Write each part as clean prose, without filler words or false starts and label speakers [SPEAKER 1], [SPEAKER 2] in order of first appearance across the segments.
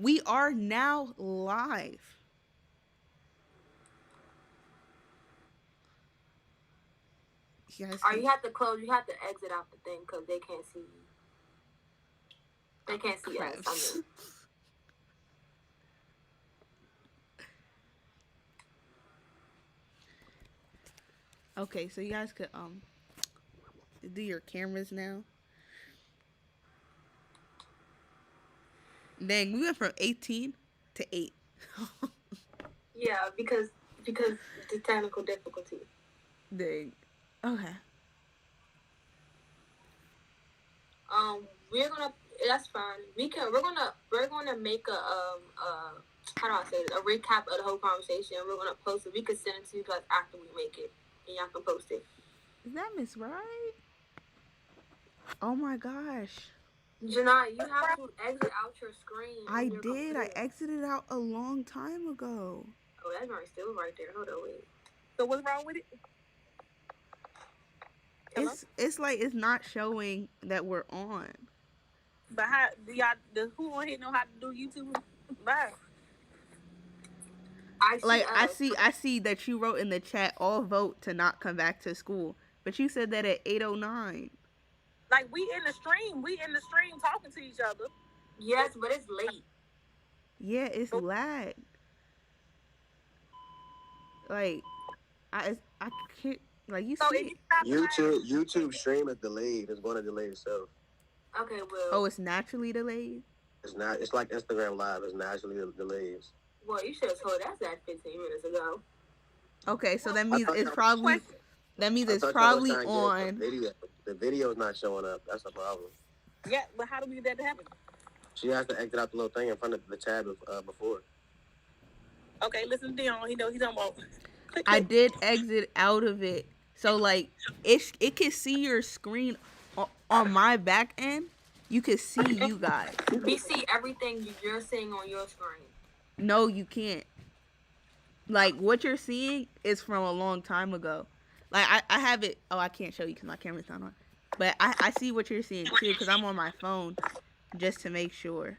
[SPEAKER 1] We are now live. You guys
[SPEAKER 2] Or
[SPEAKER 1] can.
[SPEAKER 2] you have to close. You have to exit out the thing because they can't see you. They can't see us. I
[SPEAKER 1] Craps.
[SPEAKER 2] mean,
[SPEAKER 1] Okay, so you guys could do your cameras now. Dang, we went from 18 to 8.
[SPEAKER 2] yeah, because the technical difficulty.
[SPEAKER 1] Dang. Okay.
[SPEAKER 2] We're gonna. That's fine. We can. We're gonna make how do I say it? A recap of the whole conversation. We're gonna post it. We could send it to you guys after we make it, and y'all can post it.
[SPEAKER 1] Is that Miss Right? Oh my gosh.
[SPEAKER 2] Janai, you have to exit out your screen
[SPEAKER 1] I
[SPEAKER 2] on your
[SPEAKER 1] did. I
[SPEAKER 2] computer.
[SPEAKER 1] exited out a long time ago.
[SPEAKER 2] Oh, that's right. Still right there. Hold on, wait.
[SPEAKER 3] So what's wrong with it? Hello?
[SPEAKER 1] It's like it's not showing that we're on.
[SPEAKER 3] But how do y'all? Who on here know how to do YouTube live?
[SPEAKER 1] I see that you wrote in the chat all vote to not come back to school. But you said that at 8:09.
[SPEAKER 3] Like we in the stream talking to each other.
[SPEAKER 2] Yes, but it's late.
[SPEAKER 1] Yeah, it's lag. Like I can't like you
[SPEAKER 3] So
[SPEAKER 1] see
[SPEAKER 3] if
[SPEAKER 1] it.
[SPEAKER 3] you stop
[SPEAKER 4] YouTube stream is delayed. It's going to delay itself.
[SPEAKER 2] Okay, well.
[SPEAKER 1] Oh, it's naturally delayed?
[SPEAKER 4] It's not. It's like Instagram Live. It's naturally delayed.
[SPEAKER 2] Well, you should have told us that 15 minutes ago.
[SPEAKER 1] Okay, so that means it's
[SPEAKER 3] probably
[SPEAKER 1] on.
[SPEAKER 4] The video is not showing up. That's the problem.
[SPEAKER 3] Yeah, but how do we get that to happen?
[SPEAKER 4] She has to exit out the little thing in front of the tab before.
[SPEAKER 3] Okay, listen to Dion. He knows he don't want.
[SPEAKER 1] I did exit out of it. So like it can see your screen on my back end. You can see you guys.
[SPEAKER 2] We see everything you're seeing on your screen.
[SPEAKER 1] No, you can't. Like what you're seeing is from a long time ago. Like I have it. Oh, I can't show you because my camera's not on. But I see what you're seeing too because I'm on my phone, just to make sure.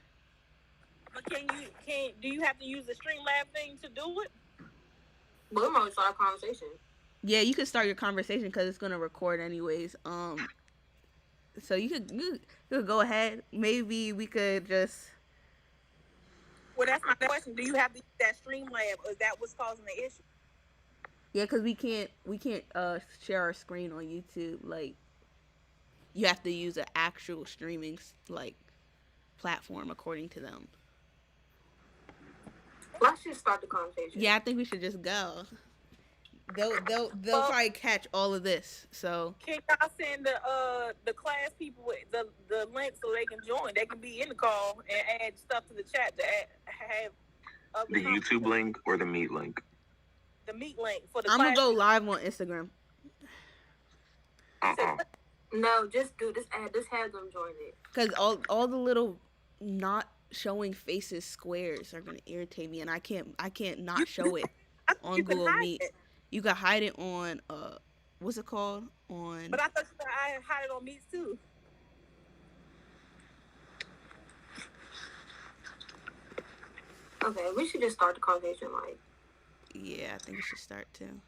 [SPEAKER 3] But do you have to use the Streamlab thing to do it?
[SPEAKER 2] Well, we're going to start a conversation.
[SPEAKER 1] Yeah, you can start your conversation because it's gonna record anyways. So you could go ahead. Maybe we could just.
[SPEAKER 3] Well, that's my question. Do you have to use that Streamlab, or is that what's causing the issue?
[SPEAKER 1] Yeah, because we can't share our screen on YouTube. Like, you have to use an actual streaming like platform according to them.
[SPEAKER 2] Let's just start the conversation.
[SPEAKER 1] Yeah, I think we should just go. They'll probably catch all of this. So
[SPEAKER 3] can y'all send the class people the link so they can join? They can be in the call and add stuff to the chat to have
[SPEAKER 5] the YouTube link or the Meet link.
[SPEAKER 3] The Meet link for the.
[SPEAKER 1] I'm gonna go live on Instagram.
[SPEAKER 2] No, just do this. Just have them join it.
[SPEAKER 1] Cause all the little not showing faces squares are gonna irritate me, and I can't not show it on Google Meet. You can hide it on what's it called on?
[SPEAKER 3] But I thought you could hide it on Meets too.
[SPEAKER 2] Okay, we should just start the conversation. Like,
[SPEAKER 1] yeah, I think we should start too.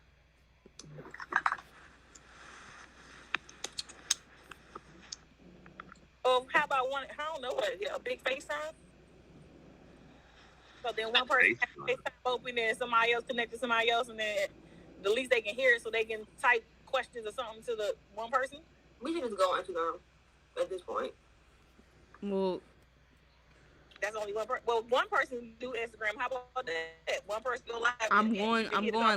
[SPEAKER 3] How about one? I don't know, a big FaceTime. So then one person FaceTime open and somebody else connected to somebody else, and then the least they can hear it so they can type questions or something to the one person.
[SPEAKER 2] We should just go on Instagram at this point.
[SPEAKER 1] Well,
[SPEAKER 3] that's only one person. Well, one person do Instagram. How about that? One person go live.
[SPEAKER 1] I'm going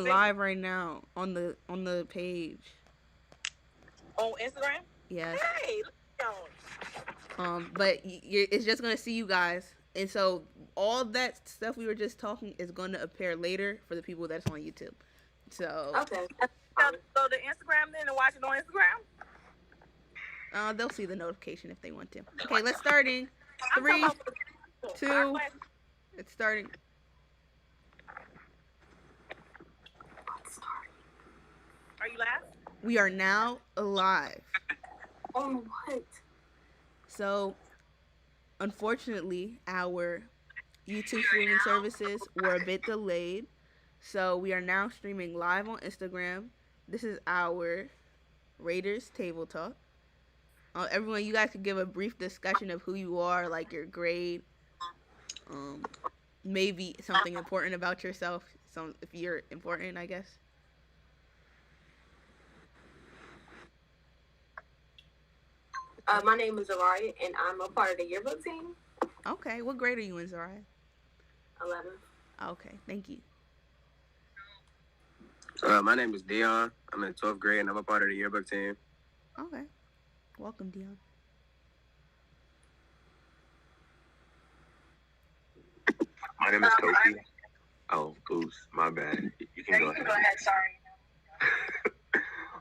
[SPEAKER 1] live right now on the page.
[SPEAKER 3] On Instagram?
[SPEAKER 1] Yes.
[SPEAKER 3] Hey,
[SPEAKER 1] but it's just gonna see you guys, and so all that stuff we were just talking is going to appear later for the people that's on YouTube. So
[SPEAKER 2] okay.
[SPEAKER 3] So the Instagram then and watch it on Instagram.
[SPEAKER 1] They'll see the notification if they want to. Okay, let's starting. 3, 2. It's starting.
[SPEAKER 3] Are you live?
[SPEAKER 1] We are now live.
[SPEAKER 2] Oh, what?
[SPEAKER 1] So, unfortunately, our YouTube streaming services were a bit delayed, so we are now streaming live on Instagram. This is our RaiderzTableTalk. Everyone, you guys could give a brief discussion of who you are, like your grade, maybe something important about yourself. If you're important, I guess.
[SPEAKER 2] My name is Araya, and I'm a part of the yearbook team.
[SPEAKER 1] Okay, what grade are you in, Zariah?
[SPEAKER 2] 11.
[SPEAKER 1] Okay, thank you.
[SPEAKER 4] My name is Dion. I'm in 12th grade, and I'm a part of the yearbook team.
[SPEAKER 1] Okay, welcome, Dion.
[SPEAKER 5] My name is Kofi. Oh, oops, my bad. You can go ahead.
[SPEAKER 3] Go ahead, sorry.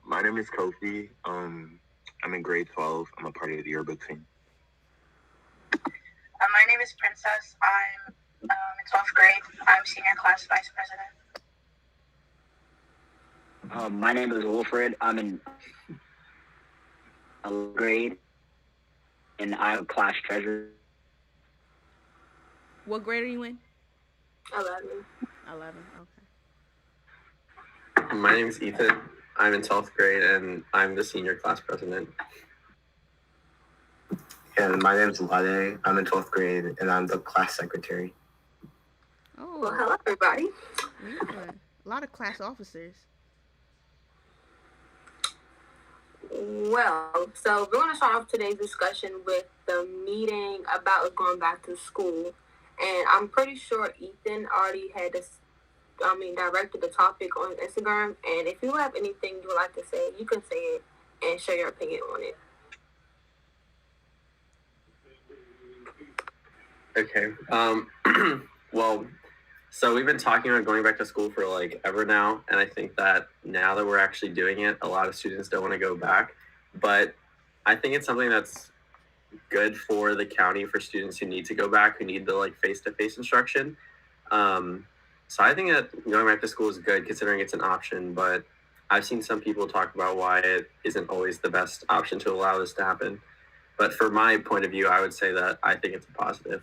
[SPEAKER 5] My name is Kofi. I'm in grade 12. I'm a part of the yearbook team.
[SPEAKER 6] My name is Princess. I'm in 12th grade. I'm senior class vice president.
[SPEAKER 7] My name is Wilfred. I'm in 11th grade, and I'm class treasurer.
[SPEAKER 1] What grade are you in?
[SPEAKER 2] 11.
[SPEAKER 1] 11, okay.
[SPEAKER 8] My name is Ethan. I'm in 12th grade, and I'm the senior class president.
[SPEAKER 9] And my name is Lade. I'm in 12th grade, and I'm the class secretary.
[SPEAKER 1] Oh,
[SPEAKER 2] Well, hello, everybody.
[SPEAKER 1] yeah. A lot of class officers.
[SPEAKER 2] Well, so we're going to start off today's discussion with the meeting about us going back to school. And I'm pretty sure Ethan already had directed the topic on Instagram. And if you have anything you would like to say, you can say it and share your opinion on it.
[SPEAKER 8] Okay. Well, so we've been talking about going back to school for like ever now, and I think that now that we're actually doing it, a lot of students don't want to go back. But I think it's something that's good for the county for students who need to go back, who need the like face-to-face instruction. So I think that going back to school is good considering it's an option, but I've seen some people talk about why it isn't always the best option to allow this to happen. But from my point of view, I would say that I think it's a positive.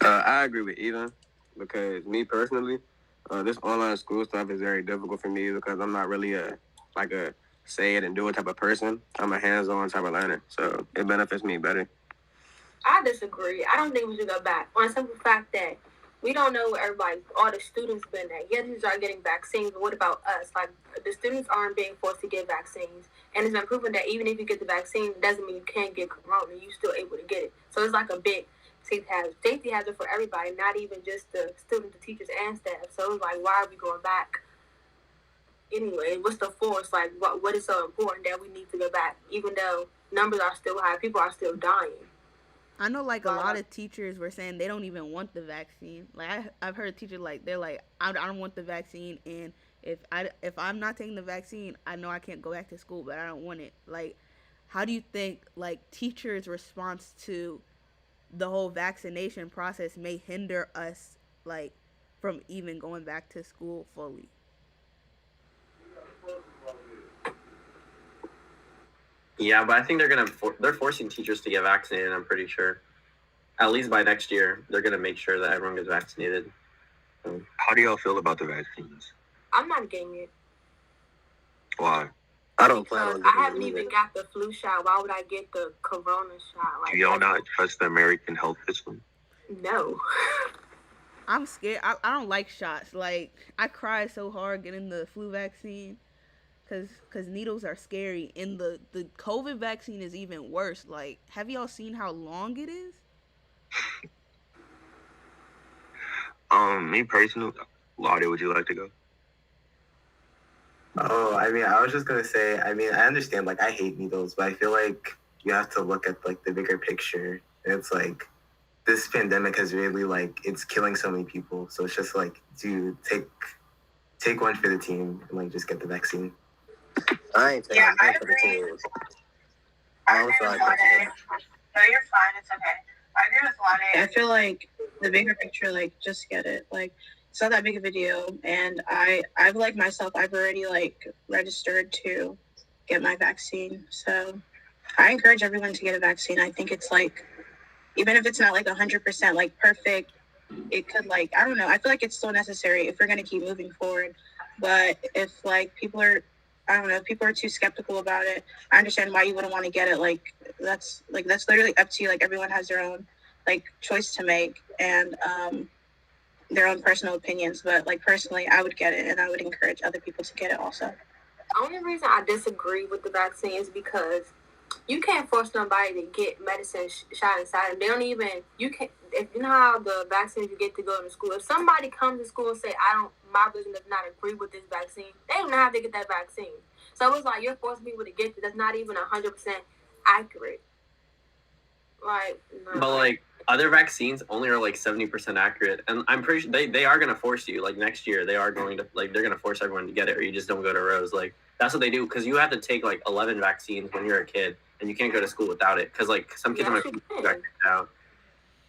[SPEAKER 4] I agree with Ethan because me personally, this online school stuff is very difficult for me because I'm not really a say it and do it type of person. I'm a hands-on type of learner, so it benefits me better.
[SPEAKER 2] I disagree. I don't think we should go back on the simple fact that we don't know where all the students been at. Yeah, these are getting vaccines, but what about us? Like, the students aren't being forced to get vaccines. And it's been proven that even if you get the vaccine, it doesn't mean you can't get corona. You're still able to get it. So it's like a big safety hazard for everybody, not even just the students, the teachers, and staff. So it's like, why are we going back? Anyway, what's the force? Like, what is so important that we need to go back? Even though numbers are still high, people are still dying. I
[SPEAKER 1] know, like, a lot of teachers were saying they don't even want the vaccine. Like, I've heard teachers, like, they're like, I don't want the vaccine, and if I'm not taking the vaccine, I know I can't go back to school, but I don't want it. Like, how do you think, like, teachers' response to the whole vaccination process may hinder us, like, from even going back to school fully?
[SPEAKER 8] Yeah, but I think they're forcing teachers to get vaccinated, I'm pretty sure. At least by next year, they're going to make sure that everyone gets vaccinated.
[SPEAKER 5] How do y'all feel about the vaccines?
[SPEAKER 2] I'm not getting it.
[SPEAKER 5] Why?
[SPEAKER 4] I don't plan on
[SPEAKER 2] I haven't even got the flu shot. Why would I get the corona shot? Like,
[SPEAKER 5] Do y'all not trust the American health system?
[SPEAKER 2] No.
[SPEAKER 1] I'm scared. I don't like shots. Like, I cried so hard getting the flu vaccine. Because needles are scary. And the COVID vaccine is even worse. Like, have y'all seen how long it is?
[SPEAKER 5] Me personally, Lottie, would you like to go?
[SPEAKER 9] Oh, I mean, I was just going to say, I mean, I understand, like, I hate needles, but I feel like you have to look at, like, the bigger picture. And it's like, this pandemic has really, like, it's killing so many people. So it's just like, dude, take one for the team and, like, just get the vaccine.
[SPEAKER 4] I ain't taking
[SPEAKER 6] I
[SPEAKER 4] for the
[SPEAKER 6] agree.
[SPEAKER 4] team.
[SPEAKER 6] I agree with Lade. No, you're fine. It's okay. I agree with Lade. I feel like the bigger picture, like, just get it. Like, it's not that big of a deal. And I've like myself, I've already, like, registered to get my vaccine. So I encourage everyone to get a vaccine. I think it's, like, even if it's not like 100% like perfect, it could like, I don't know. I feel like it's still necessary if we're going to keep moving forward. But if like people are, I don't know, if people are too skeptical about it, I understand why you wouldn't want to get it. That's literally up to you. Like everyone has their own like choice to make and their own personal opinions. But like personally, I would get it and I would encourage other people to get it also.
[SPEAKER 2] The only reason I disagree with the vaccine is because you can't force somebody to get medicine shot inside them. They don't even, you can't, if you know how the vaccines you get to go to school, if somebody comes to school and say, my religion does not agree with this vaccine, they don't know how to get that vaccine. So it's like you're forcing people to get it that's not even 100% accurate. Like, no.
[SPEAKER 8] But like other vaccines only are like 70% accurate, and I'm pretty sure they are gonna force you. Like next year, they are going to like they're gonna force everyone to get it, or you just don't go to Rose. Like that's what they do because you have to take like 11 vaccines when you're a kid, and you can't go to school without it. Because like some kids
[SPEAKER 2] Yes,
[SPEAKER 8] in my
[SPEAKER 2] you
[SPEAKER 8] school
[SPEAKER 2] can.
[SPEAKER 8] got kicked out.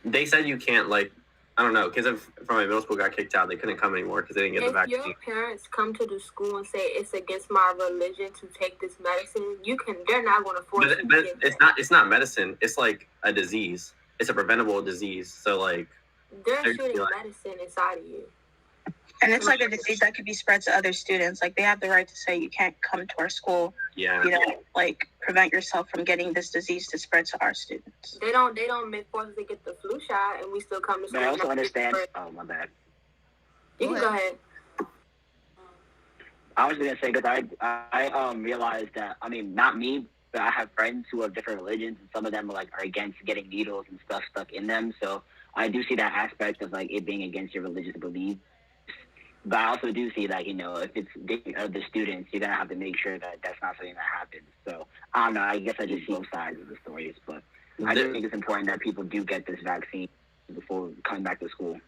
[SPEAKER 8] They said you can't like I don't know kids from my middle school got kicked out. They couldn't come anymore because they didn't get the
[SPEAKER 2] If
[SPEAKER 8] vaccine.
[SPEAKER 2] your parents come to the school and say it's against my religion to take this medicine, they're not going to force you to
[SPEAKER 8] But
[SPEAKER 2] get
[SPEAKER 8] it's not medicine. It's like a disease. It's a preventable disease. So like
[SPEAKER 2] they're
[SPEAKER 8] they're
[SPEAKER 2] shooting
[SPEAKER 8] like-
[SPEAKER 2] medicine inside of you.
[SPEAKER 6] And it's like a disease that could be spread to other students. Like they have the right to say you can't come to our school.
[SPEAKER 8] yeah.
[SPEAKER 6] You know, like prevent yourself from getting this disease to spread to our students.
[SPEAKER 2] They don't make forces to get the flu shot, and we still come to school.
[SPEAKER 7] But I also understand. Oh, my bad.
[SPEAKER 2] You can go ahead.
[SPEAKER 7] I was gonna say because I realized that not me, but I have friends who have different religions, and some of them are against getting needles and stuff stuck in them. So I do see that aspect of like it being against your religious belief. But I also do see that if it's the students, you're gonna have to make sure that that's not something that happens. So I don't know. I guess I just see both sides of the stories, but I do think it's important that people do get this vaccine before coming back to school.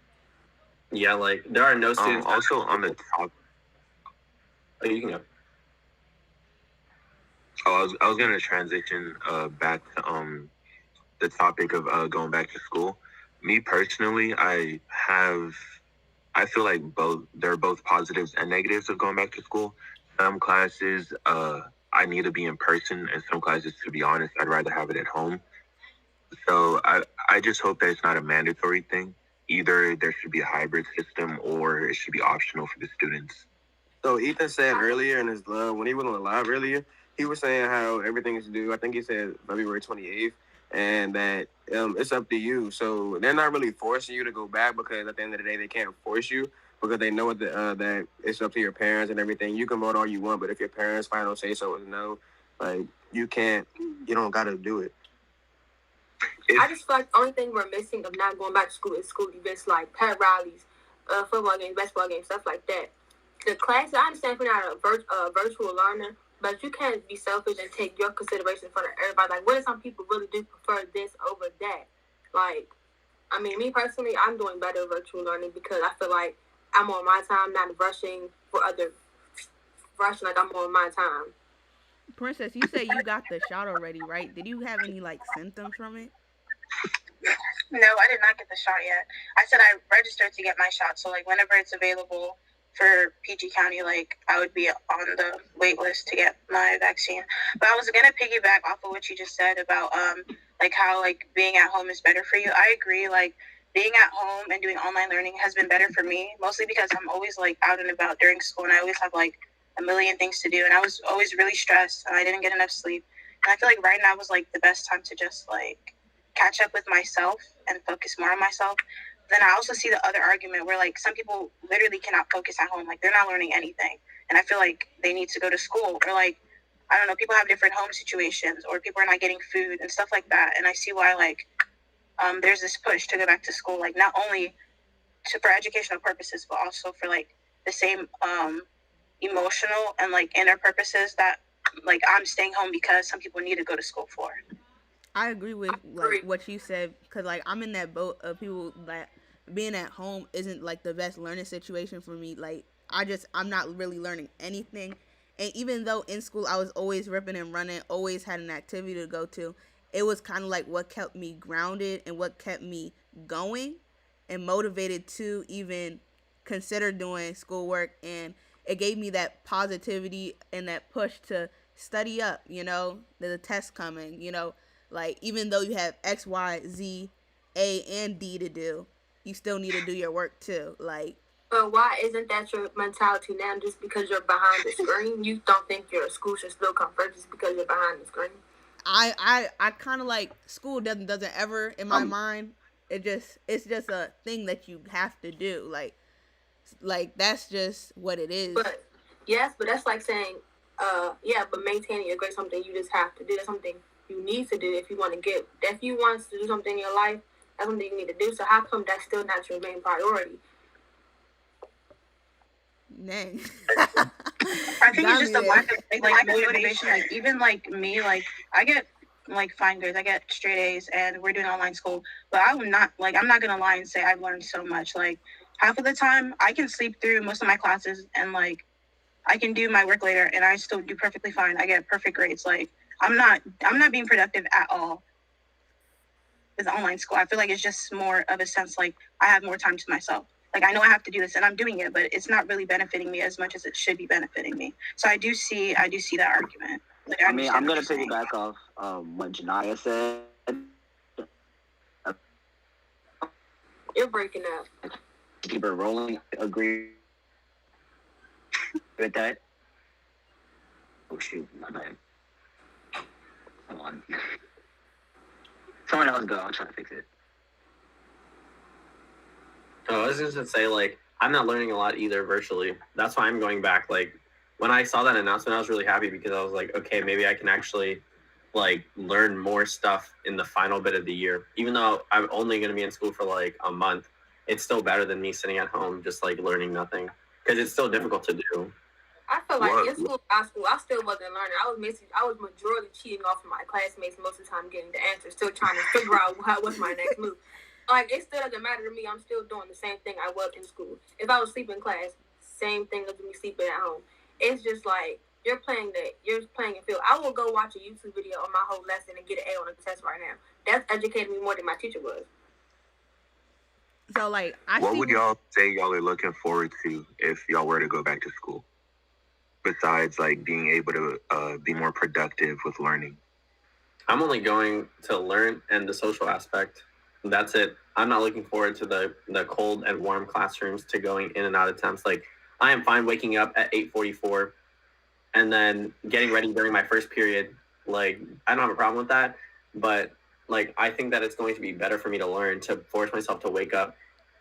[SPEAKER 8] Yeah, like there are no students.
[SPEAKER 5] Also on the top.
[SPEAKER 8] Oh, you can go.
[SPEAKER 5] Oh, I was gonna transition back to the topic of going back to school. Me personally, I feel like there are both positives and negatives of going back to school. Some classes I need to be in person, and some classes, to be honest, I'd rather have it at home. So I just hope that it's not a mandatory thing. Either there should be a hybrid system or it should be optional for the students.
[SPEAKER 4] So Ethan said earlier in his when he went on the live earlier, he was saying how everything is due. I think he said February 28th, and that it's up to you. So they're not really forcing you to go back because at the end of the day, they can't force you because they know that it's up to your parents and everything. You can vote all you want, but if your parents' final say so is no, like you don't got to do it.
[SPEAKER 2] I just feel like the only thing we're missing of not going back to school is school events like pep rallies, football games, basketball games, stuff like that. The classes, I understand if you're not a virtual learner, but you can't be selfish and take your consideration in front of everybody. Like, what if some people really do prefer this over that? Like, me personally, I'm doing better virtual learning because I feel like I'm on my time, not rushing like I'm on my time.
[SPEAKER 1] Princess, you say you got the shot already, right? Did you have any symptoms from it?
[SPEAKER 6] No, I did not get the shot yet. I said I registered to get my shot, so whenever it's available for PG County, I would be on the wait list to get my vaccine. But I was gonna piggyback off of what you just said about how being at home is better for you. I agree. Being at home and doing online learning has been better for me, mostly because I'm always out and about during school, and I always have a million things to do, and I was always really stressed, and I didn't get enough sleep. And I feel like right now was the best time to just catch up with myself and focus more on myself. Then I also see the other argument where some people literally cannot focus at home. They're not learning anything. And I feel like they need to go to school, or I don't know, people have different home situations, or people are not getting food and stuff like that. And I see why there's this push to go back to school, not only for educational purposes, but also for the same emotional and inner purposes that I'm staying home because some people need to go to school for.
[SPEAKER 1] I agree with what you said because I'm in that boat of people that being at home isn't the best learning situation for me. I'm not really learning anything, and even though in school I was always ripping and running, always had an activity to go to, it was kind of what kept me grounded and what kept me going and motivated to even consider doing schoolwork, and it gave me that positivity and that push to study up. There's a test coming. Even though you have X, Y, Z A and D to do, you still need to do your work too. Like,
[SPEAKER 2] but why isn't that your mentality now? Just because you're behind the screen, you don't think your school should still come first just because you're behind the screen?
[SPEAKER 1] I kind of like school doesn't ever in my mind. It's just a thing that you have to do. Like that's just what it is.
[SPEAKER 2] But yes, but that's like saying, yeah, but maintaining your grade something you just have to do. That's something you need to do if you want to get. If you want to do something in your life, that's something you need to do. So how come that's still not your main priority?
[SPEAKER 1] Dang.
[SPEAKER 6] I think it's just a lack of like motivation. Like even like me, like I get like fine grades, I get straight A's, and we're doing online school. But I'm not gonna lie and say I've learned so much. Like half of the time, I can sleep through most of my classes, and like I can do my work later, and I still do perfectly fine. I get perfect grades. Like I'm not being productive at all with online school. I feel like it's just more of a sense like I have more time to myself. Like, I know I have to do this and I'm doing it, but it's not really benefiting me as much as it should be benefiting me. So I do see that argument. Like,
[SPEAKER 7] I mean, I'm going to piggyback off what Janaya said.
[SPEAKER 2] You're breaking up.
[SPEAKER 7] Keep it rolling. Agree with that? Oh, shoot. My bad. Hold on. Someone else go. I'll try to fix it.
[SPEAKER 8] Oh, I was just gonna say, like, I'm not learning a lot either virtually. That's why I'm going back. Like, when I saw that announcement, I was really happy because I was like, okay, maybe I can actually, like, learn more stuff in the final bit of the year. Even though I'm only going to be in school for, like, a month, it's still better than me sitting at home just, like, learning nothing. Because it's still difficult to do.
[SPEAKER 2] I feel like in school, I still wasn't learning. I was majority cheating off of my classmates most of the time, getting the answers, still trying to figure out what's my next move. Like, it still doesn't matter to me. I'm still doing the same thing I was in school. If I was sleeping in class, same thing as me sleeping at home. It's just like you're playing a field. I will go watch a YouTube video on my whole lesson and get an A on the test right now. That's educating me more than my teacher was.
[SPEAKER 1] So, like,
[SPEAKER 5] what would y'all say y'all are looking forward to if y'all were to go back to school? Besides, like, being able to be more productive with learning.
[SPEAKER 8] I'm only going to learn and the social aspect. That's it. I'm not looking forward to the cold and warm classrooms, to going in and out of temps. Like, I am fine waking up at 8:44 and then getting ready during my first period. Like, I don't have a problem with that. But, like, I think that it's going to be better for me to learn, to force myself to wake up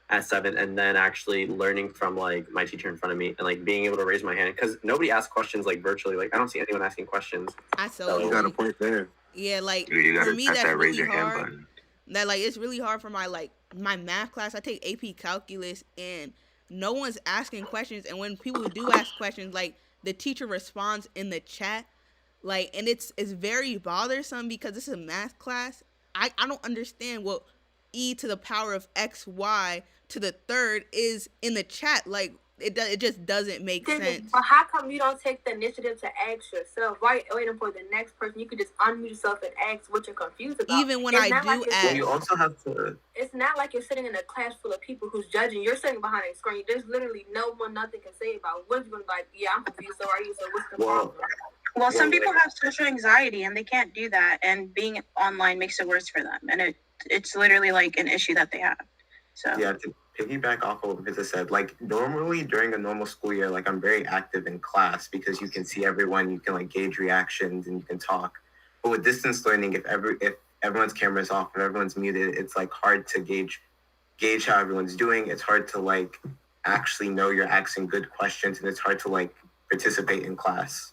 [SPEAKER 8] at 7 and then actually learning from, like, my teacher in front of me and, like, being able to raise my hand. Because nobody asks questions, like, virtually. Like, I don't see anyone asking questions.
[SPEAKER 4] You got a point there.
[SPEAKER 1] Yeah, like,
[SPEAKER 5] you
[SPEAKER 1] for me, that's
[SPEAKER 5] that raise
[SPEAKER 1] really
[SPEAKER 5] your hand
[SPEAKER 1] hard.
[SPEAKER 5] button.
[SPEAKER 1] That, like, it's really hard for my math class. I take AP Calculus, and no one's asking questions. And when people do ask questions, like, the teacher responds in the chat. Like, and it's very bothersome because this is a math class. I don't understand what e to the power of xy to the third is in the chat. Like, it just doesn't make sense.
[SPEAKER 2] But how come you don't take the initiative to ask yourself? Why waiting for the next person? You could just unmute yourself and ask what you're confused about.
[SPEAKER 1] Even when I do ask.
[SPEAKER 9] Well, you also have to.
[SPEAKER 2] It's not like you're sitting in a class full of people who's judging. You're sitting behind a screen. There's literally no one, nothing can say about what's going to be like, yeah, I'm confused, so are you, so what's the problem?
[SPEAKER 6] Well, some people have social anxiety and they can't do that, and being online makes it worse for them, and it's literally like an issue that they have. So
[SPEAKER 9] yeah, to piggyback off of what Vita said, like normally during a normal school year, like I'm very active in class because you can see everyone, you can like gauge reactions and you can talk. But with distance learning, if everyone's camera is off and everyone's muted, it's like hard to gauge how everyone's doing. It's hard to like actually know you're asking good questions, and it's hard to like participate in class.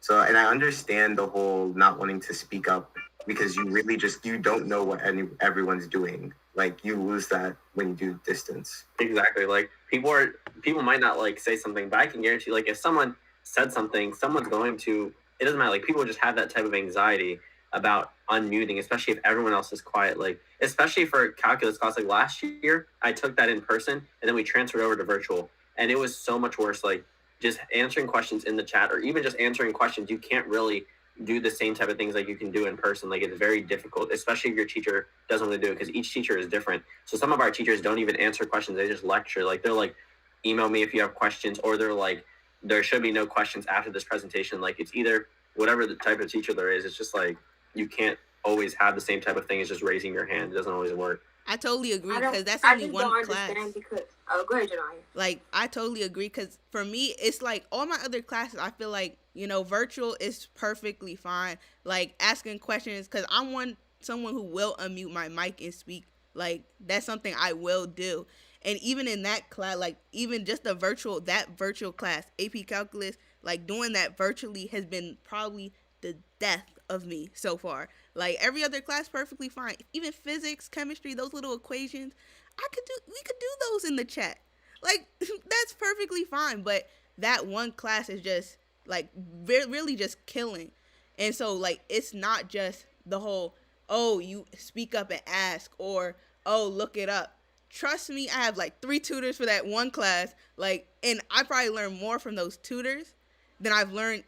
[SPEAKER 9] So, and I understand the whole not wanting to speak up because you really you don't know what everyone's doing. Like, you lose that when you do distance.
[SPEAKER 8] Exactly. Like, people might not like say something, but I can guarantee, like, if someone said something, someone's going to, it doesn't matter. Like, people just have that type of anxiety about unmuting, especially if everyone else is quiet. Like, especially for calculus class, like last year, I took that in person and then we transferred over to virtual, and it was so much worse. Like, just answering questions in the chat or even just answering questions, you can't really do the same type of things like you can do in person. Like, it's very difficult, especially if your teacher doesn't want to do it, because each teacher is different. So some of our teachers don't even answer questions. They just lecture. Like, they're like, email me if you have questions, or they're like, there should be no questions after this presentation. Like, it's either whatever the type of teacher there is. It's just like, you can't always have the same type of thing as just raising your hand. It doesn't always work.
[SPEAKER 1] I totally agree
[SPEAKER 2] I don't.
[SPEAKER 1] because that's
[SPEAKER 2] I
[SPEAKER 1] only
[SPEAKER 2] just
[SPEAKER 1] one
[SPEAKER 2] don't
[SPEAKER 1] class.
[SPEAKER 2] understand because. Oh, go ahead, Janaya.
[SPEAKER 1] Like, I totally agree because for me, it's like all my other classes, I feel like, virtual is perfectly fine. Like, asking questions because I'm someone who will unmute my mic and speak. Like, that's something I will do. And even in that class, like, even just that virtual class, AP Calculus, like, doing that virtually has been probably the death of me so far. Like, every other class, perfectly fine. Even physics, chemistry, those little equations, we could do those in the chat. Like, that's perfectly fine. But that one class is just, like, really just killing. And so, like, it's not just the whole, oh, you speak up and ask, or, oh, look it up. Trust me, I have, like, 3 tutors for that one class. Like, and I probably learned more from those tutors than I've learned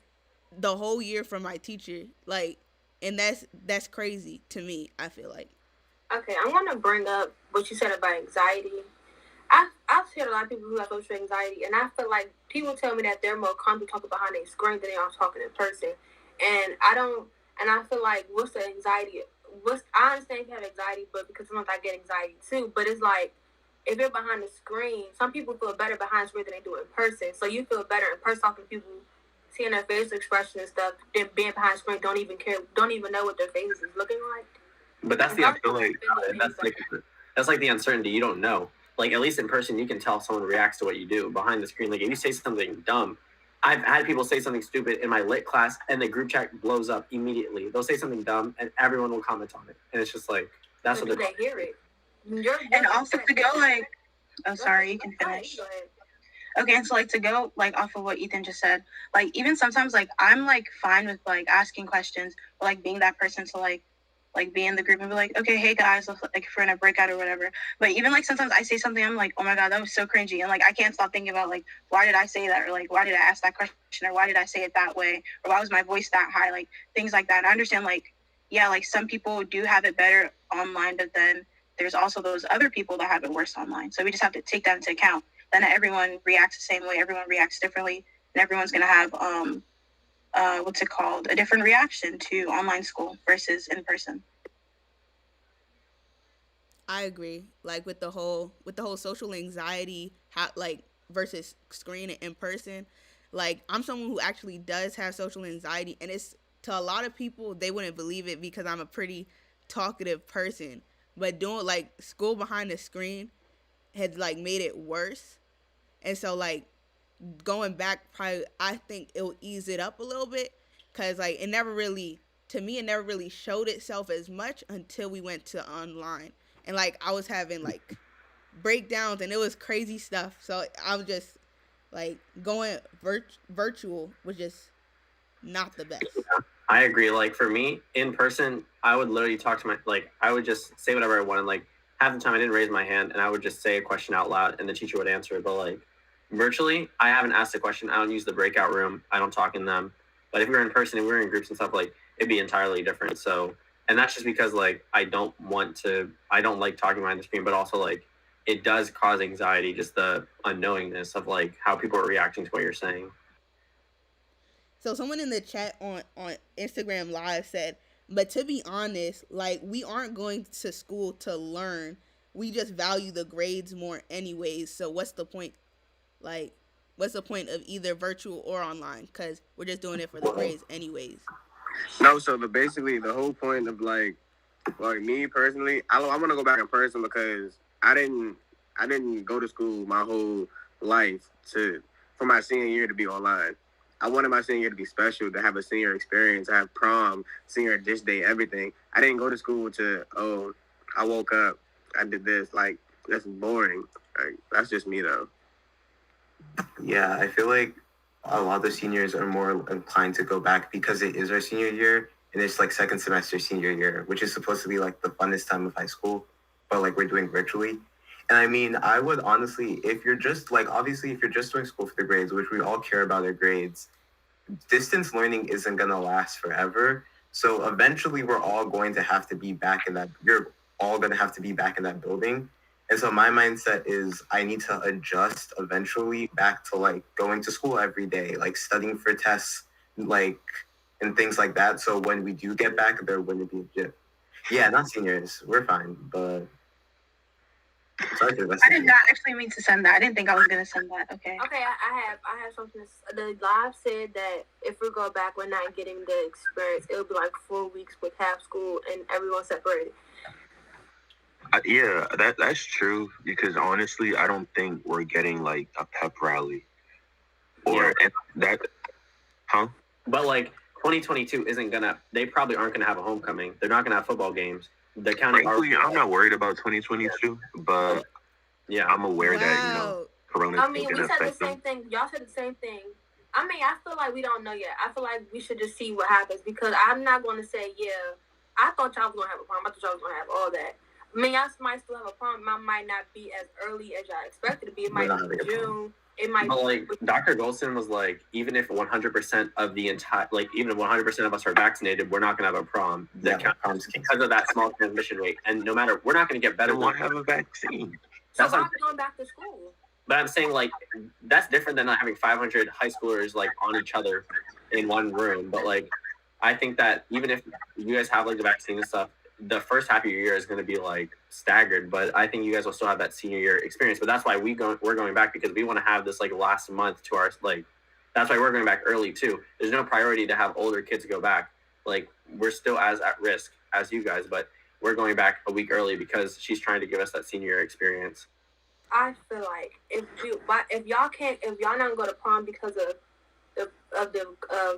[SPEAKER 1] the whole year from my teacher. Like, and that's crazy to me, I feel like.
[SPEAKER 2] Okay, I want to bring up what you said about anxiety. I've seen a lot of people who have social anxiety, and I feel like people tell me that they're more comfortable talking behind a screen than they are talking in person. And I don't, and I feel like, what's the anxiety? I understand if you have anxiety, but because sometimes I get anxiety too. But it's like, if you're behind the screen, some people feel better behind the screen than they do in person. So you feel better in person talking to people, seeing their facial expression and stuff, than being behind the screen, don't even care, don't even know what their faces is looking like.
[SPEAKER 8] But that's I feel like that's like the uncertainty. You don't know. Like, at least in person, you can tell if someone reacts to what you do. Behind the screen, like, if you say something dumb, I've had people say something stupid in my lit class, and the group chat blows up immediately. They'll say something dumb, and everyone will comment on it. And it's just like, that's
[SPEAKER 2] but
[SPEAKER 8] what
[SPEAKER 2] they hear it.
[SPEAKER 6] And also to go, like, oh, sorry, you can finish. Okay, and so, like, to go, like, off of what Ethan just said, like, even sometimes, like, I'm, like, fine with, like, asking questions, or, like, being that person to, like, be in the group and be like, okay, hey guys, like, if we're in a breakout or whatever. But even, like, sometimes I say something, I'm like, oh my god, that was so cringy. And, like, I can't stop thinking about, like, why did I say that? Or, like, why did I ask that question? Or why did I say it that way? Or why was my voice that high? Like, things like that. And I understand, like, yeah, like, some people do have it better online, but then there's also those other people that have it worse online. So we just have to take that into account. Then everyone reacts the same way. Everyone reacts differently. And everyone's going to have, a different reaction to online school versus in person.
[SPEAKER 1] I agree. Like, with the whole social anxiety, how, like, versus screen and in person. Like, I'm someone who actually does have social anxiety, and it's, to a lot of people, they wouldn't believe it because I'm a pretty talkative person. But doing, like, school behind the screen had, like, made it worse. And so, like, going back, probably, I think it'll ease it up a little bit, because, like, it never really showed itself as much until we went to online. And, like, I was having, like, breakdowns, and it was crazy stuff. So I was just, like, going virtual was just not the best.
[SPEAKER 8] I agree. Like, for me, in person, I would literally talk to I would just say whatever I wanted. Like, half the time I didn't raise my hand, and I would just say a question out loud, and the teacher would answer it. But, like, virtually, I haven't asked a question. I don't use the breakout room. I don't talk in them. But if we were in person and we were in groups and stuff, like, it'd be entirely different. So, and that's just because, like, I don't like talking behind the screen, but also, like, it does cause anxiety, just the unknowingness of, like, how people are reacting to what you're saying.
[SPEAKER 1] So someone in the chat on Instagram Live said, but to be honest, like, we aren't going to school to learn. We just value the grades more anyways. So what's the point? Like, what's the point of either virtual or online? Because we're just doing it for the grades anyways.
[SPEAKER 4] No, so basically the whole point of, like me personally, I want to go back in person because I didn't go to school my whole life for my senior year to be online. I wanted my senior year to be special, to have a senior experience, I have prom, senior dish day, everything. I didn't go to school I woke up, I did this. Like, that's boring. Like, that's just me, though.
[SPEAKER 9] Yeah, I feel like a lot of the seniors are more inclined to go back because it is our senior year, and it's like second semester senior year, which is supposed to be like the funnest time of high school, but like we're doing virtually. And I mean, I would honestly, if you're just doing school for the grades, which we all care about our grades, distance learning isn't going to last forever. So eventually we're all going to have to be back in that, you're all going to have to be back in that building. And so my mindset is I need to adjust eventually back to like going to school every day, like studying for tests, like, and things like that. So when we do get back, there wouldn't be a gym. Yeah, not seniors. We're fine. But Sorry for
[SPEAKER 6] I did not actually mean to send that. I didn't think I was gonna send that. Okay.
[SPEAKER 2] Okay, I have something. The live said that if we go back, we're not getting the experience. It'll be like 4 weeks with half school and everyone separated.
[SPEAKER 5] Yeah, that's true because honestly, I don't think we're getting like a pep rally or that, huh?
[SPEAKER 8] But like 2022 isn't gonna. They probably aren't gonna have a homecoming. They're not gonna have football games. They're counting.
[SPEAKER 5] Frankly, I'm not worried about 2022, but
[SPEAKER 8] yeah,
[SPEAKER 5] I'm aware that Corona.
[SPEAKER 2] I mean, we said the same thing. Y'all said the same thing. I mean, I feel like we don't know yet. I feel like we should just see what happens because I'm not going to say, yeah, I thought y'all was going to have a problem. I thought y'all was going to have all that. I mean, y'all might still have a problem. It might not be as early as y'all expected to be. It might be June. It might
[SPEAKER 8] but
[SPEAKER 2] be.
[SPEAKER 8] Like Dr. Golson was like, even if 100% of the entire, like even if 100% of us are vaccinated, we're not going to have a prom. Because of that small transmission rate. And no matter, we're not going to get better.
[SPEAKER 5] We won't have a vaccine.
[SPEAKER 2] So why are we going back to school?
[SPEAKER 8] But I'm saying, like, that's different than not having 500 high schoolers, like, on each other in one room. But, like, I think that even if you guys have, like, the vaccine and stuff, the first half of your year is going to be, like, staggered. But I think you guys will still have that senior year experience. But that's why we're going back because we want to have this, like, last month to our, like, that's why we're going back early, too. There's no priority to have older kids go back. Like, we're still as at risk as you guys, but we're going back a week early because she's trying to give us that senior year experience.
[SPEAKER 2] I feel like if y'all not go to prom because of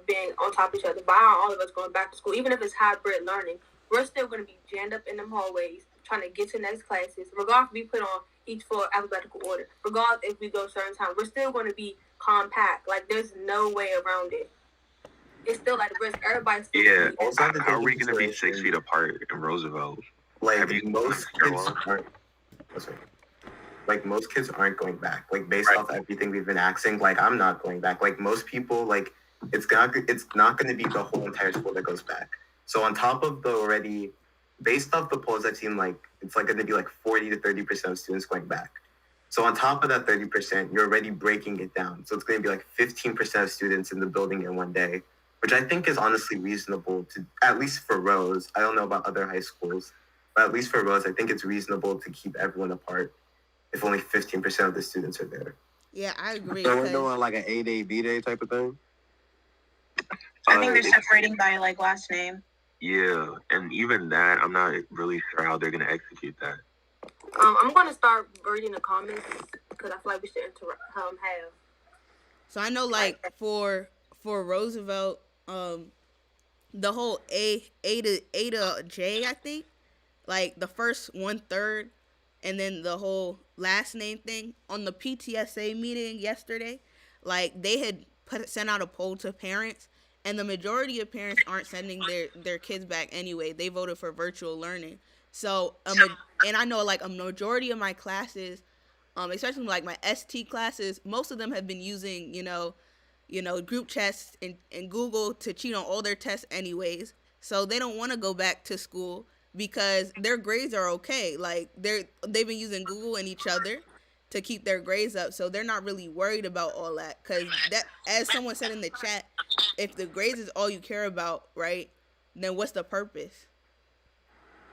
[SPEAKER 2] being on top of each other, why are all of us going back to school? Even if it's hybrid learning, we're still going to be jammed up in them hallways trying to get to next classes. Regardless if we put on each for alphabetical order, regardless if we go certain time, we're still going to be compact. Like there's no way around it. It's still like risk. Everybody's still
[SPEAKER 5] How are we going to be 6 feet apart in Roosevelt?
[SPEAKER 9] Like most kids aren't. Like most kids aren't going back. Like based off everything we've been asking, like I'm not going back. Like most people, like it's not going to be the whole entire school that goes back. So on top of the already, based off the polls I've seen, like it's like going to be like 40 to 30% of students going back. So on top of that 30%, you're already breaking it down. So it's going to be like 15% of students in the building in one day, which I think is honestly reasonable to, at least for Rose. I don't know about other high schools, but at least for Rose, I think it's reasonable to keep everyone apart if only 15% of the students are there.
[SPEAKER 1] Yeah, I agree.
[SPEAKER 4] So we're doing like an A-Day, B-Day type of thing?
[SPEAKER 6] I think they're separating by like last name.
[SPEAKER 5] Yeah, and even that, I'm not really sure how they're going to execute that.
[SPEAKER 2] I'm going to start reading the comments because I feel like we should have.
[SPEAKER 1] So I know like for Roosevelt, the whole A to J, I think, like the first 1/3 and then the whole last name thing on the PTSA meeting yesterday, like they had sent out a poll to parents, and the majority of parents aren't sending their kids back anyway. They voted for virtual learning. So, and I know like a majority of my classes, especially like my ST classes, most of them have been using, you know, group chats and Google to cheat on all their tests anyways. So they don't want to go back to school because their grades are okay. Like they've been using Google and each other to keep their grades up. So they're not really worried about all that. Cause that, as someone said in the chat, if the grades is all you care about, right, then what's the purpose?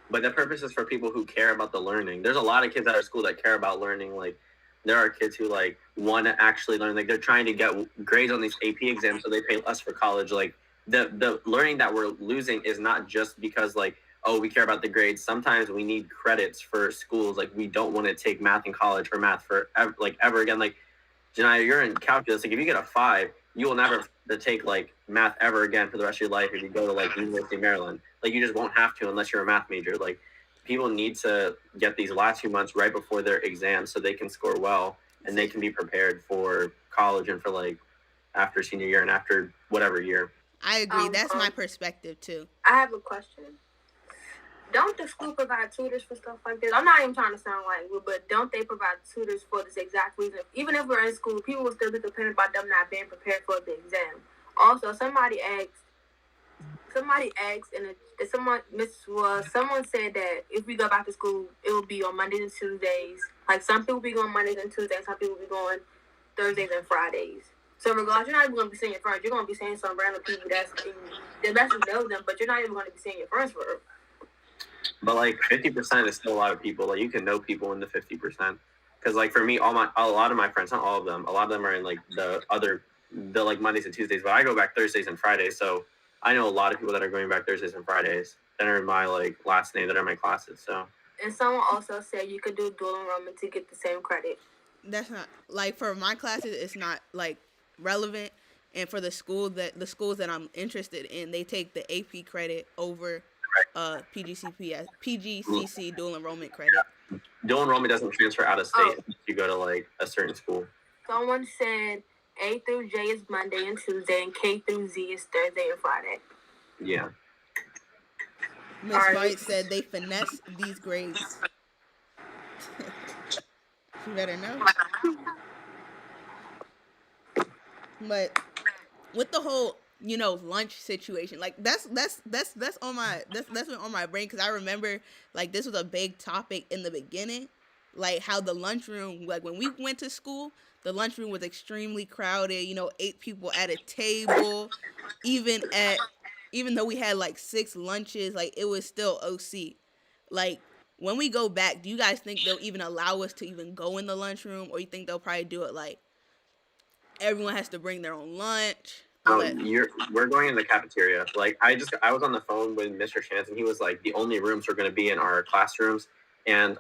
[SPEAKER 8] But the purpose is for people who care about the learning. There's a lot of kids at our school that care about learning. Like there are kids who like want to actually learn. Like they're trying to get grades on these AP exams so they pay less for college. Like the learning that we're losing is not just because like, oh, we care about the grades. Sometimes we need credits for schools. Like we don't want to take math in college or math for ever again. Like Janiyah, you're in calculus. Like if you get a 5, you will never take like math ever again for the rest of your life if you go to like University of Maryland. Like you just won't have to unless you're a math major. Like people need to get these last few months right before their exams so they can score well and they can be prepared for college and for like after senior year and after whatever year.
[SPEAKER 1] I agree. That's my perspective too.
[SPEAKER 2] I have a question. Don't the school provide tutors for stuff like this? I'm not even trying to sound like it, but don't they provide tutors for this exact reason? Even if we're in school, people will still be dependent about them not being prepared for the exam. Also, someone said that if we go back to school, it will be on Mondays and Tuesdays. Like some people be going Mondays and Tuesdays, some people be going Thursdays and Fridays. So regardless, you're not even going to be seeing your friends. You're going to be seeing some random people that you know them, but you're not even going to be seeing your friends for.
[SPEAKER 8] But like 50% is still a lot of people. Like you can know people in the 50%. Because like for me, a lot of my friends, not all of them, a lot of them are in like the like Mondays and Tuesdays. But I go back Thursdays and Fridays, so I know a lot of people that are going back Thursdays and Fridays that are in my like last name that are in my classes. So.
[SPEAKER 2] And someone also said you could do dual enrollment to get the same credit.
[SPEAKER 1] That's not like for my classes. It's not like relevant, and for the schools that I'm interested in, they take the AP credit over PGCC dual enrollment credit.
[SPEAKER 8] Dual enrollment doesn't transfer out of state if you go to like a certain school.
[SPEAKER 2] Someone said A through J is Monday and Tuesday, and K through Z is Thursday and Friday.
[SPEAKER 8] Yeah.
[SPEAKER 1] Miss White said they finesse these grades. You better know. But with the whole, lunch situation, like that's on my that's been on my brain, because I remember like this was a big topic in the beginning, like how the lunchroom, like when we went to school, the lunchroom was extremely crowded. 8 people at a table, even though we had like 6 lunches, like it was still OC. Like when we go back, do you guys think they'll even allow us to even go in the lunchroom, or you think they'll probably do it like everyone has to bring their own lunch?
[SPEAKER 8] We're going in the cafeteria. Like I was on the phone with Mr. Chance, and he was like, the only rooms are going to be in our classrooms and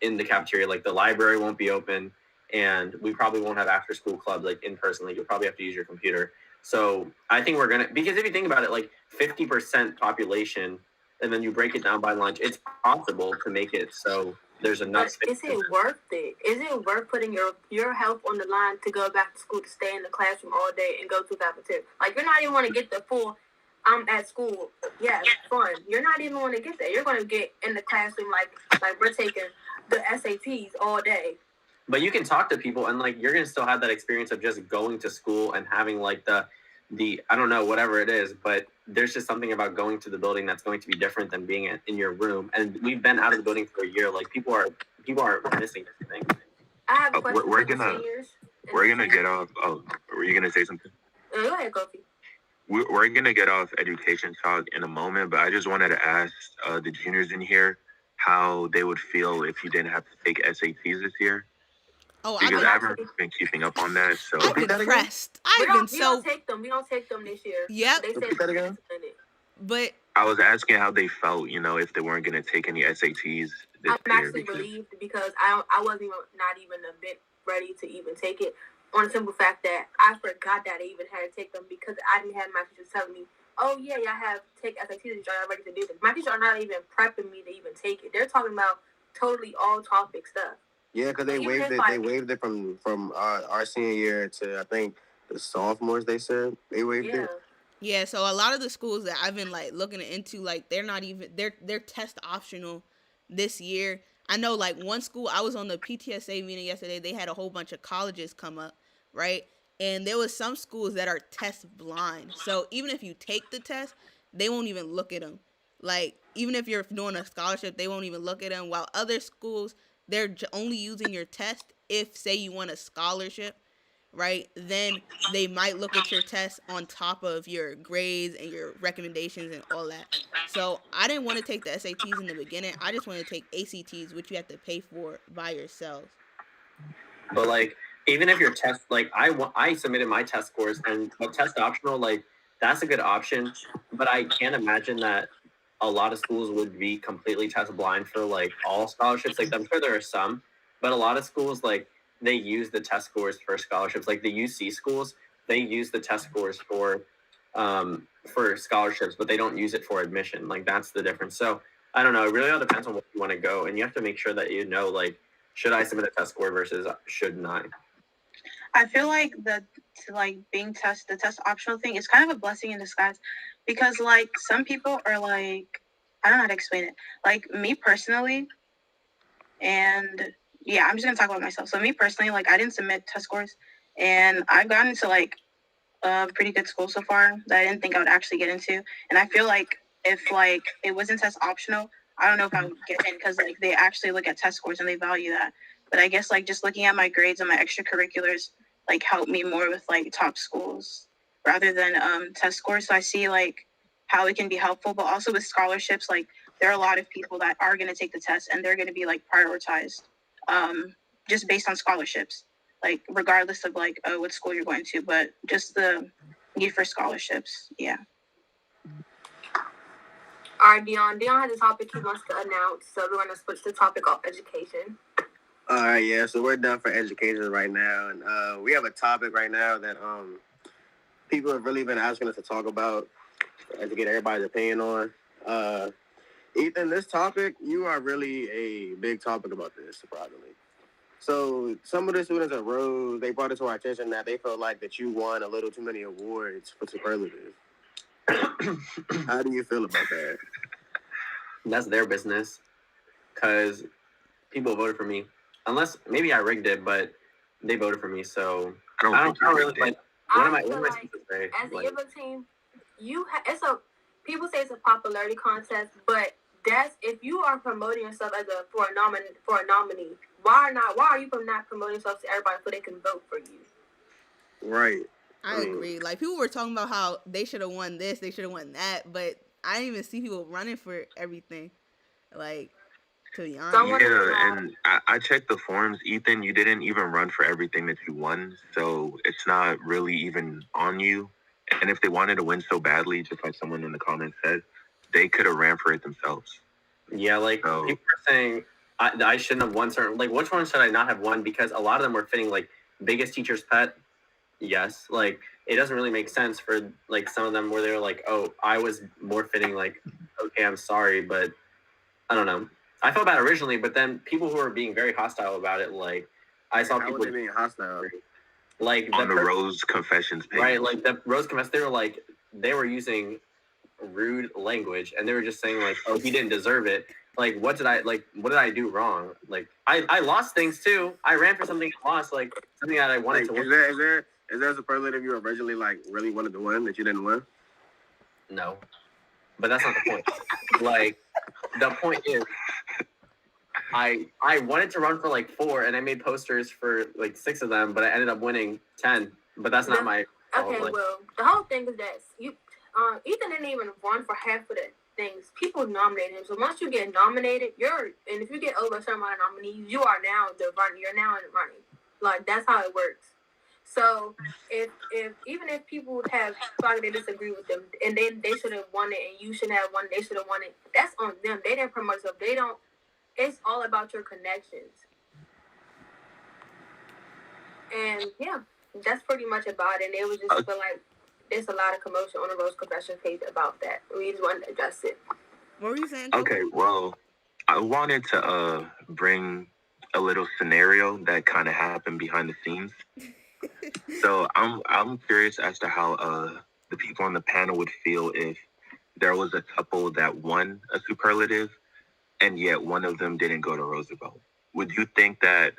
[SPEAKER 8] in the cafeteria. Like the library won't be open, and we probably won't have after school clubs like in person. Like you'll probably have to use your computer. So I think because if you think about it, like 50% population, and then you break it down by lunch, it's possible to make it so there's enough space.
[SPEAKER 2] Is it worth it? Is it worth putting your health on the line to go back to school, to stay in the classroom all day and go to the cafeteria? Like, you're not even want to get the full, I'm at school. Yeah, it's fun. You're not even want to get there. You're going to get in the classroom like we're taking the SATs all day.
[SPEAKER 8] But you can talk to people, and like you're going to still have that experience of just going to school and having like the I don't know, whatever it is, but there's just something about going to the building that's going to be different than being in your room. And we've been out of the building for a year. Like people are missing this thing.
[SPEAKER 2] I have a question
[SPEAKER 5] we're gonna get off. Oh, were you gonna say something?
[SPEAKER 2] Go ahead, Kofi.
[SPEAKER 5] We're gonna get off education talk in a moment, but I just wanted to ask the juniors in here how they would feel if you didn't have to take SATs this year.
[SPEAKER 1] Oh,
[SPEAKER 5] because I haven't been keeping up on that. So
[SPEAKER 1] I've been depressed.
[SPEAKER 2] We don't take them this year.
[SPEAKER 1] Yep.
[SPEAKER 2] They said
[SPEAKER 1] but
[SPEAKER 5] I was asking how they felt, if they weren't going to take any SATs this
[SPEAKER 2] I'm
[SPEAKER 5] year.
[SPEAKER 2] actually relieved because I wasn't not even a bit ready to even take it, on the simple fact that I forgot that I even had to take them because I didn't have my teachers telling me, oh yeah, y'all have to take SATs, y'all ready to do this. My teachers are not even prepping me to even take it. They're talking about totally all topic stuff.
[SPEAKER 4] Yeah, because they waived it. They waived it from our senior year to, I think, the sophomores. They said they waived it.
[SPEAKER 1] Yeah, so a lot of the schools that I've been like looking into, like they're not even they're test optional this year. I know like one school, I was on the PTSA meeting yesterday. They had a whole bunch of colleges come up, right? And there was some schools that are test blind. So even if you take the test, they won't even look at them. Like even if you're doing a scholarship, they won't even look at them. While other schools, they're only using your test if, say, you want a scholarship, right? Then they might look at your test on top of your grades and your recommendations and all that. So I didn't want to take the SATs in the beginning. I just wanted to take ACTs, which you have to pay for by yourselves.
[SPEAKER 8] But like, even if your test, like I submitted my test scores, and the test optional, like that's a good option. But I can't imagine that a lot of schools would be completely test blind for like all scholarships. Like I'm sure there are some, but a lot of schools, like they use the test scores for scholarships. Like the UC schools, they use the test scores for scholarships, but they don't use it for admission. Like that's the difference. So I don't know. It really all depends on what you want to go, and you have to make sure that like, should I submit a test score versus shouldn't I?
[SPEAKER 6] I feel like the test optional thing is kind of a blessing in disguise, because like some people are like, I don't know how to explain it. Like me personally, and yeah, I'm just gonna talk about myself. So me personally, like I didn't submit test scores, and I've gotten into like a pretty good school so far that I didn't think I would actually get into. And I feel like if like it wasn't test optional, I don't know if I would get in, because like they actually look at test scores and they value that. But I guess like just looking at my grades and my extracurriculars like helped me more with like top schools rather than test scores. So I see like how it can be helpful, but also with scholarships, like there are a lot of people that are going to take the test and they're going to be like prioritized just based on scholarships, like regardless of like what school you're going to, but just the need for scholarships. Yeah.
[SPEAKER 2] All right, Dion. Dion has a topic he wants to announce, so we're going to switch the topic of education.
[SPEAKER 4] All right, yeah. So we're done for education right now, and we have a topic right now that people have really been asking us to talk about to get everybody's opinion on. Ethan, this topic, you are really a big topic about this, surprisingly. So some of the students at Rose, they brought it to our attention that they felt like that you won a little too many awards for superlative. How do you feel about that?
[SPEAKER 8] That's their business, because people voted for me. Unless maybe I rigged it, but they voted for me, so I don't really like. What am I supposed to say?
[SPEAKER 2] As the Yearbook team, people say it's a popularity contest, but that's if you are promoting yourself as for a nominee. Why are you not promoting yourself to everybody so they can vote for you?
[SPEAKER 4] Right.
[SPEAKER 1] I agree. Like, people were talking about how they should have won this, they should have won that, but I didn't even see people running for everything. Like, to be honest.
[SPEAKER 5] Yeah, and I checked the forms. Ethan, you didn't even run for everything that you won, so it's not really even on you. And if they wanted to win so badly, just like someone in the comments said, they could have ran for it themselves.
[SPEAKER 8] Yeah, like, people are saying I shouldn't have won certain, like, which one should I not have won? Because a lot of them were fitting, like, biggest teacher's pet. Yes, like, it doesn't really make sense for, like, some of them where they're like, oh, I was more fitting, like, okay, I'm sorry, but I don't know. I felt bad originally, but then people who were being very hostile about it, like, I saw people
[SPEAKER 4] being hostile.
[SPEAKER 8] Like,
[SPEAKER 5] on the Rose Confessions page.
[SPEAKER 8] Right, like, the Rose Confessions, they were using rude language, and they were just saying, like, oh, he didn't deserve it. Like, what did I do wrong? Like, I lost things too. I ran for something and lost, like, something that I wanted to win.
[SPEAKER 4] Is there a superlative you originally, like, really wanted to win that you didn't win?
[SPEAKER 8] No. But that's not the point. Like, the point is, I wanted to run for, like, 4, and I made posters for, like, 6 of them, but I ended up winning 10. But that's not my fault.
[SPEAKER 2] Okay, well, the whole thing is that Ethan didn't even run for half of the things. People nominated him. So once you get nominated, and if you get over a certain amount of nominees, you are now you're now in the running. Like, that's how it works. So if even if people have thought they disagree with them, and then they should have won it, and you should have won, they should have won it. That's on them. They didn't promote themselves. They don't. It's all about your connections. And yeah, that's pretty much about it. And it was just feel like there's a lot of commotion on the Rose Confession page about that. We just wanted to address it.
[SPEAKER 1] What were you saying?
[SPEAKER 5] Okay, well, I wanted to bring a little scenario that kind of happened behind the scenes. So I'm curious as to how the people on the panel would feel if there was a couple that won a superlative and yet one of them didn't go to Roosevelt. Would you think that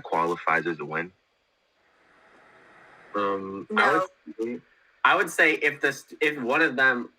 [SPEAKER 5] qualifies as a win?
[SPEAKER 2] No.
[SPEAKER 8] I would say if one of them,